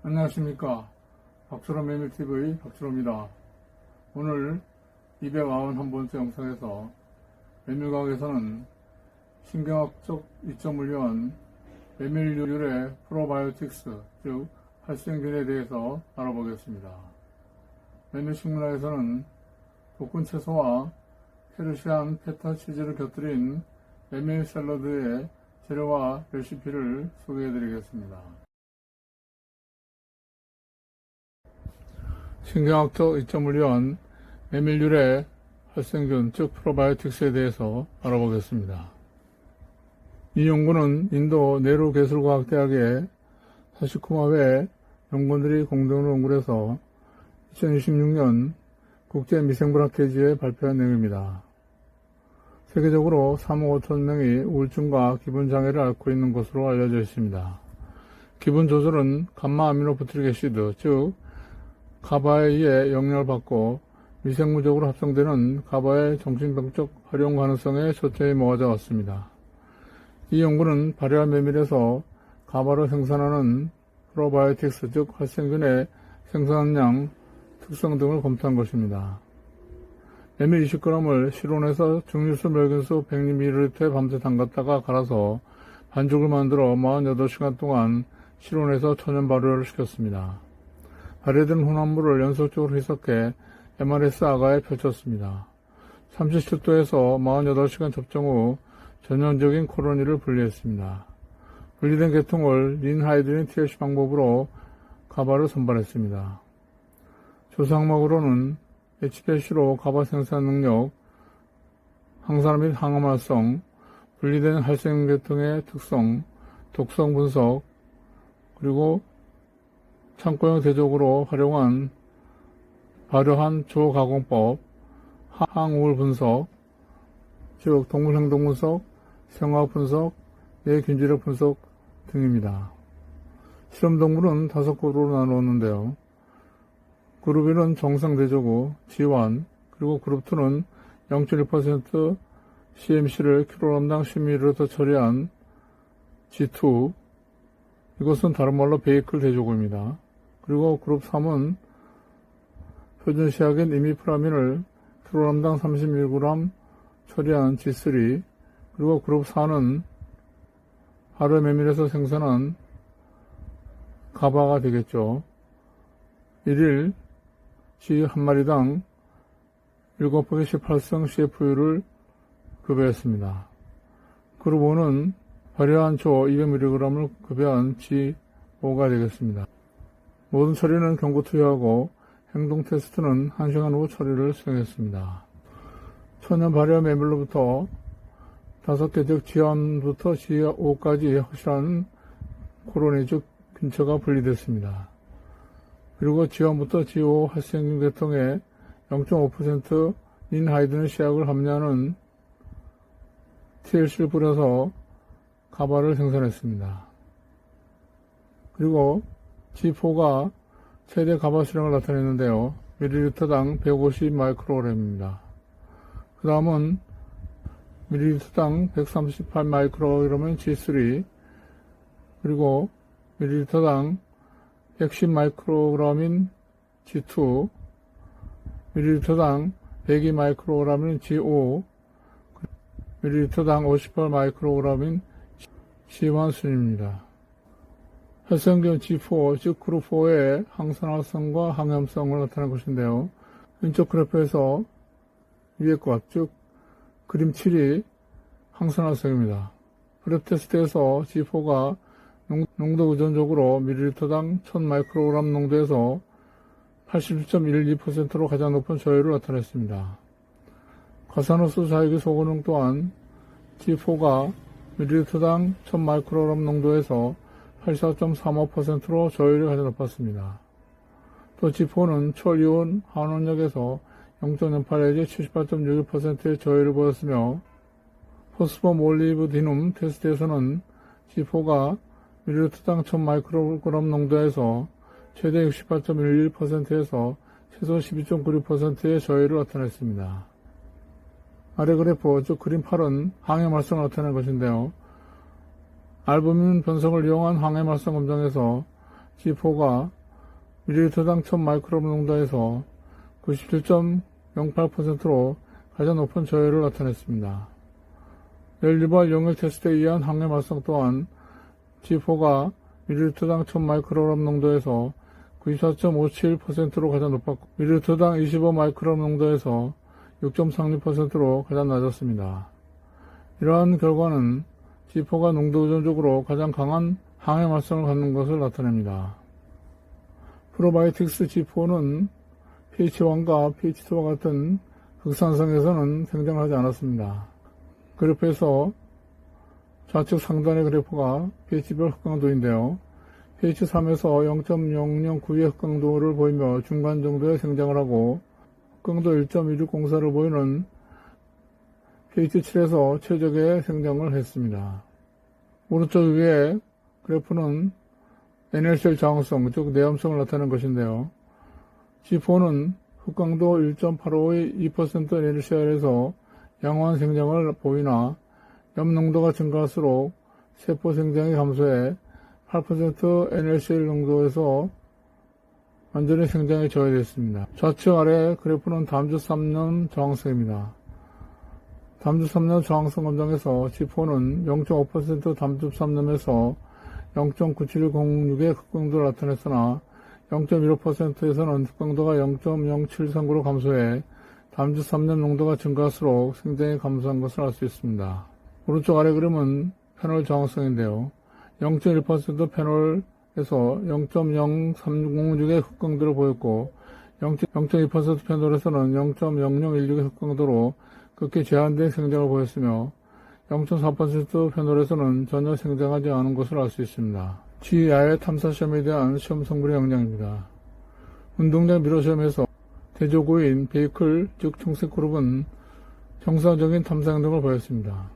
안녕하십니까. 박철원 메밀TV 박철호입니다. 오늘 291번째 영상에서 메밀과학에서는 신경학적 이점을 위한 메밀류의 프로바이오틱스, 즉 활성균에 대해서 알아보겠습니다. 메밀식문학에서는 볶은 채소와 페르시안 페타 치즈를 곁들인 메밀 샐러드의 재료와 레시피를 소개해드리겠습니다. 신경학적 이점을 위한 메밀류의 활성균, 즉 프로바이오틱스에 대해서 알아보겠습니다. 이 연구는 인도 네루기술과학대학의 사시쿠마 연구원들이 공동으로 연구를 해서 2026년 국제미생물학회지에 발표한 내용입니다. 세계적으로 3억 5천 명이 우울증과 기분장애를 앓고 있는 것으로 알려져 있습니다. 기분 조절은 감마아미노부티릭 애시드, 즉 가바에 의해 영향을 받고 미생물적으로 합성되는 가바의 정신병적 활용 가능성에 초점이 모아져 왔습니다. 이 연구는 발효한 메밀에서 가바를 생산하는 프로바이오틱스, 즉 활성균의 생산량, 특성 등을 검토한 것입니다. 메밀 20g을 실온에서 증류수 멸균수 100ml에 밤새 담갔다가 갈아서 반죽을 만들어 48시간 동안 실온에서 천연 발효를 시켰습니다. 발효된 혼합물을 연속적으로 희석해 MRS 아가에 펼쳤습니다. 37도에서 48시간 접종 후 전형적인 코로니를 분리했습니다. 분리된 계통을 린하이드린 TLC 방법으로 가바를 선발했습니다. 조사 항목으로는 HPLC로 가바 생산 능력, 항산화 및 항암활성, 분리된 활성 계통의 특성, 독성 분석, 그리고 창고형 대적으로 활용한 발효한 조가공법, 항우울 분석, 즉 동물 행동 분석, 생화학 분석, 뇌균질학 분석 등입니다. 실험 동물은 5그룹으로 나누었는데요. 그룹 1은 정상 대조구 G1, 그리고 그룹 2는 0.1% CMC를 kg당 10ml 처리한 G2, 이것은 다른 말로 베이클 대조구입니다. 그리고 그룹 3은 표준 시약인 이미프라민을 kg당 30mg 처리한 G3, 그리고 그룹 4는 하루에 메밀에서 생산한 가바가 되겠죠. 1일 G 한 마리당 7-18성 CFU를 급여했습니다. 그룹 5는 발효한 조 200mg을 급여한 G5가 되겠습니다. 모든 처리는 경구 투여하고 행동 테스트는 1시간 후 처리를 수행했습니다. 천연 발효 메밀로부터 5개, 즉 G1부터 G5까지 확실한 코로니, 즉 균처가 분리됐습니다. 그리고 G1부터 G5 활성균 계통에 0.5% 린하이드린 시약을 함유하는 TLC를 뿌려서 가바를 생산했습니다. 그리고 G4가 최대 가바 수량을 나타냈는데요. 밀리리터당 150 마이크로그램입니다. 그 다음은 밀리리터당 138 마이크로그램인 G3, 그리고 밀리리터당 110 마이크로그램인 G2, 밀리리터당 102 마이크로그램인 G5, 밀리리터당 58 마이크로그램인 G1 순입니다. 활성균 G4, 즉 그룹 4의 항산화성과 항염성을 나타낸 것인데요. 왼쪽 그래프에서 위의 것, 즉 그림 7이 항산화성입니다. 그래프 테스트에서 G4가 농도 의존적으로 밀리리터당 1000마이크로그램 농도에서 87.12%로 가장 높은 저율을 나타냈습니다. 과산화수 자유기 소고능 또한 G4가 밀리리터당 1000마이크로그램 농도에서 84.35%로 저율이 가장 높았습니다. 또 G4는 철이온 한원역에서 0.08에게 78.61%의 저율을 보였으며 포스포몰리브디눔 테스트에서는 G4가 밀리리터당 1000마이크로그램 농도에서 최대 68.11%에서 최소 12.96%의 저율을 나타냈습니다. 아래 그래프, 즉 그림 8은 항해 활성을 나타낸 것인데요. 알부민 변성을 이용한 항해 활성 검정에서 G4가 밀리리터당 1000마이크로그램 농도에서 97.08%로 가장 높은 저해를 나타냈습니다. 연리발 용액 테스트에 의한 항해 말성 또한 G4가 밀리리터당 1000마이크로그램 농도에서 94.57%로 가장 높았고 밀리리터당 25마이크로그램 농도에서 6.36%로 가장 낮았습니다. 이러한 결과는 G4가 농도 의존적으로 가장 강한 항해 말성을 갖는 것을 나타냅니다. 프로바이오틱스 G4는 pH1과 pH2와 같은 극산성에서는 생장하지 않았습니다. 그래프에서 좌측 상단의 그래프가 pH별 흑강도인데요. pH3에서 0.009의 흑강도를 보이며 중간 정도의 생장을 하고 흑강도 1.1604를 보이는 pH7에서 최적의 생장을 했습니다. 오른쪽 위에 그래프는 NaCl 저항성, 즉 내염성을 나타내는 것인데요. G4는 흑강도 1.85의 2% NaCl에서 양호한 생장을 보이나 염 농도가 증가할수록 세포 생장이 감소해 8% NaCl 농도에서 완전히 생장이 저해됐습니다. 좌측 아래 그래프는 담주 3년 저항성입니다. 담주 3년 저항성 검정에서 G4는 0.5% 담주 3년에서 0.9706의 흑강도를 나타냈으나 0.15%에서는 흑강도가 0.0739로 감소해 담주 3년 농도가 증가할수록 생장이 감소한 것을 알 수 있습니다. 오른쪽 아래 그림은 페놀 저항성인데요. 0.1% 페놀에서 0.0306의 흑강도를 보였고 0.2% 페놀에서는 0.0016의 흑강도로 극히 제한된 생장을 보였으며 0.4% 페놀에서는 전혀 생장하지 않은 것을 알 수 있습니다. G야의 탐사 시험에 대한 시험 성분의 영향입니다. 운동장 미러 시험에서 대조구인 베이클, 즉 청색 그룹은 정상적인 탐사 행동을 보였습니다.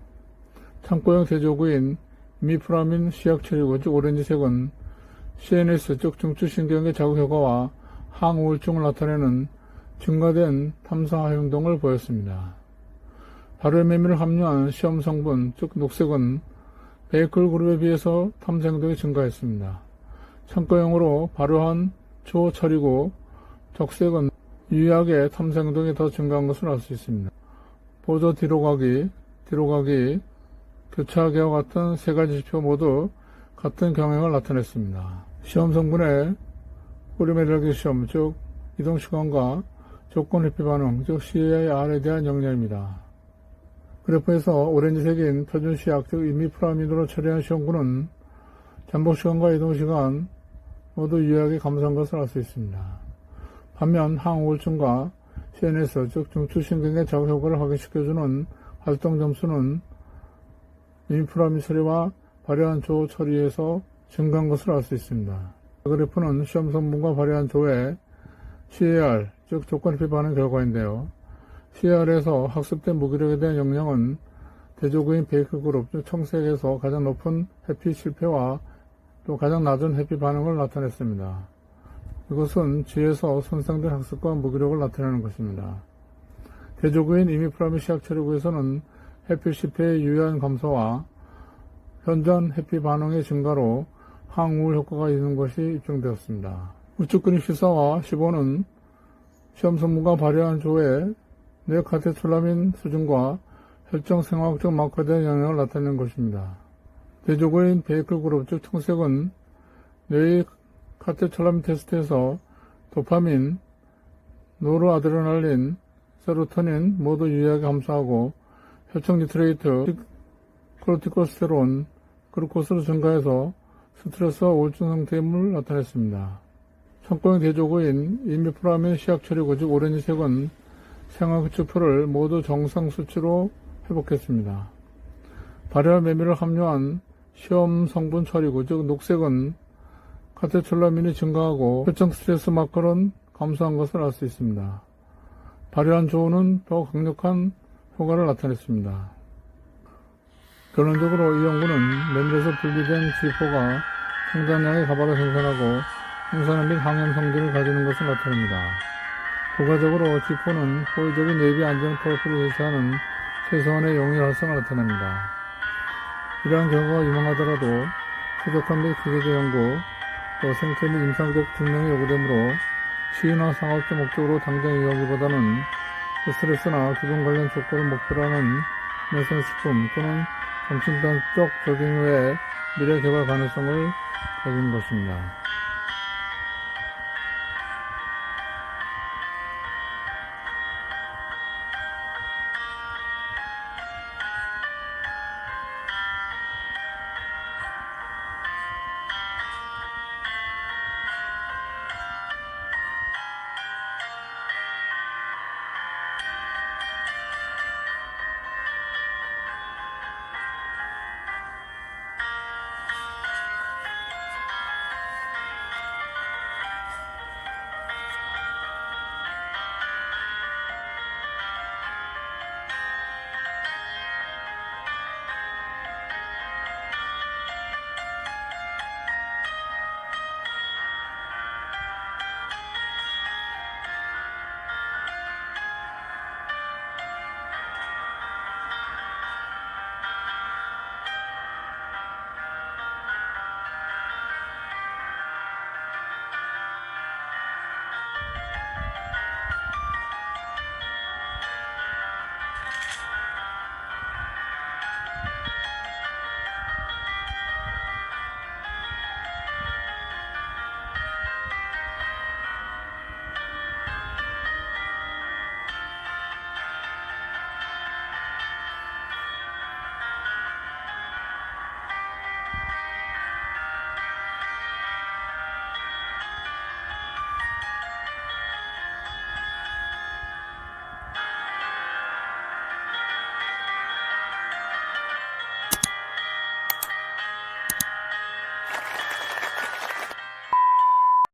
창고형 대조구인 이미프라민 시약 처리구, 즉 오렌지색은 CNS, 즉 중추신경의 자극 효과와 항우울증을 나타내는 증가된 탐사 행동을 보였습니다. 발효 메밀을 함유한 시험 성분, 즉 녹색은 베이클 그룹에 비해서 탐사 행동이 증가했습니다. 창고형으로 발효한 조처리구, 적색은 유의하게 탐사 행동이 더 증가한 것을 알 수 있습니다. 보조 뒤로 가기, 교차하기와 같은 세 가지 지표 모두 같은 경향을 나타냈습니다. 시험 성분의 포리메랄기 시험, 즉 이동시간과 조건 회피 반응, 즉 CAR에 대한 영향입니다. 그래프에서 오렌지색인 표준시약, 즉 이미프라민으로 처리한 시험군은 잠복시간과 이동시간 모두 유의하게 감소한 것을 알 수 있습니다. 반면 항우울증과 CNS, 즉 중추신경의 자극 효과를 확인시켜주는 활동 점수는 이미프라민 처리와 발효한 조 처리에서 증가한 것을 알 수 있습니다. 그래프는 시험 성분과 발효한 조의 CAR, 즉 조건 회피 반응 결과인데요. CAR에서 학습된 무기력에 대한 영향은 대조구인 베이클 그룹, 즉 청색에서 가장 높은 회피 실패와 또 가장 낮은 회피 반응을 나타냈습니다. 이것은 G에서 손상된 학습과 무기력을 나타내는 것입니다. 대조구인 이미프라민 시약 처리구에서는 회피 실패의 유의한 감소와 현전 회피 반응의 증가로 항우울 효과가 있는 것이 입증되었습니다. 우측 그림 14와 15는 시험 성분과 발효한 조의 뇌카테촐라민 수준과 혈중 생화학적 마커에 대한 영향을 나타내는 것입니다. 대조구인 베이클 그룹, 즉 청색은 뇌의 카테촐라민 테스트에서 도파민, 노르아드레날린, 세로토닌 모두 유의하게 감소하고 혈청 니트레이트, 코르티코스테론, 글루코스를 증가해서 스트레스와 우울증 상태임을 나타냈습니다. 창고형 대조구인 이미프라민 시약 처리구, 즉 오렌지색은 생화기초표를 모두 정상 수치로 회복했습니다. 발효한 메밀을 함유한 시험 성분 처리구, 즉 녹색은 카테촐라민이 증가하고 혈청 스트레스 마커는 감소한 것을 알 수 있습니다. 발효한 조는 더 강력한 효과를 나타냈습니다. 결론적으로 이 연구는 메밀에서 분리된 G4가 상당량의 가발을 생산하고 항산화 및 항염 성질을 가지는 것을 나타냅니다. 결과적으로 G4는 호의적인 내비 안전 프로필을 제시하는 최소한의 용의 활성을 나타냅니다. 이러한 결과가 유망하더라도 최적화 및 기계적 연구, 또 생태 및 임상적 증명이 요구되므로 시위나 상업적 목적으로 당장 이용하기보다는 스트레스나 기분 관련 조건을 목표로 하는 내성식품 또는 정신단적 적용 외에 미래 개발 가능성을 가진 것입니다.